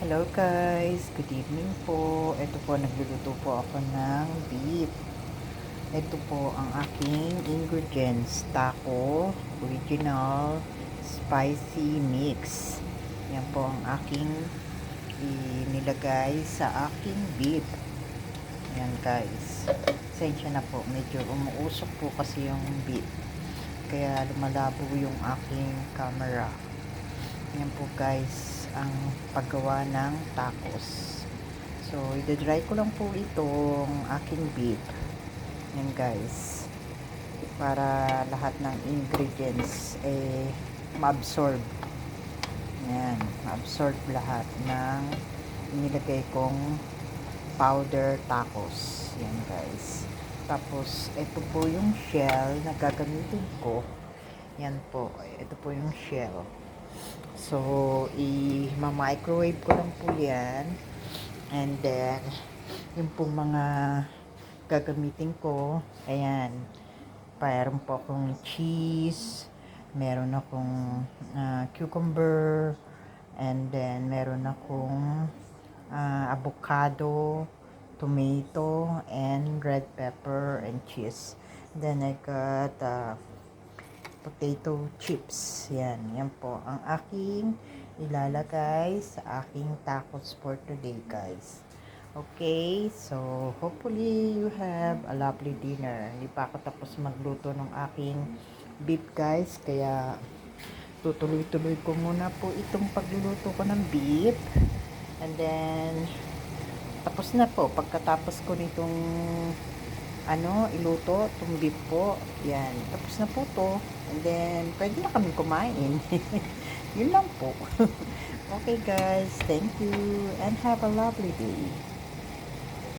Hello guys, good evening po. Ito po, nagluluto po ako ng beef. Ito po ang aking ingredients. Taco, original, spicy mix. Yan po ang aking inilagay sa aking beef. Yan guys. Sensya na po, medyo umuusok po kasi yung beef. Kaya lumalabo yung aking camera. Yan po guys, ang paggawa ng tacos. So, i-dry ko lang po itong aking beef. Yan guys. Para lahat ng ingredients ma-absorb. Yan, ma-absorb lahat ng inilagay kong powder tacos. Yan guys. Tapos, ito po yung shell na gagamitin ko. Yan po. Ito po yung shell. So, i-microwave ko lang po yan. And then, yung po mga gagamitin ko, ayan, mayroon po akong cheese, meron akong cucumber, and then meron akong avocado, tomato, and red pepper, and cheese. Then I got potato chips. Yan po ang aking ilalagay sa aking tacos for today, guys. Okay, so hopefully you have a lovely dinner. Hindi pa ako tapos magluto ng aking beef, guys. Kaya tutuloy-tuloy ko muna po itong pagluluto ko ng beef. And then, tapos na po. Pagkatapos ko nitong iluto, itong beef po. Yan. Tapos na po to. And then, pwede na kami kumain. Yun lang po. Okay guys, thank you and have a lovely day.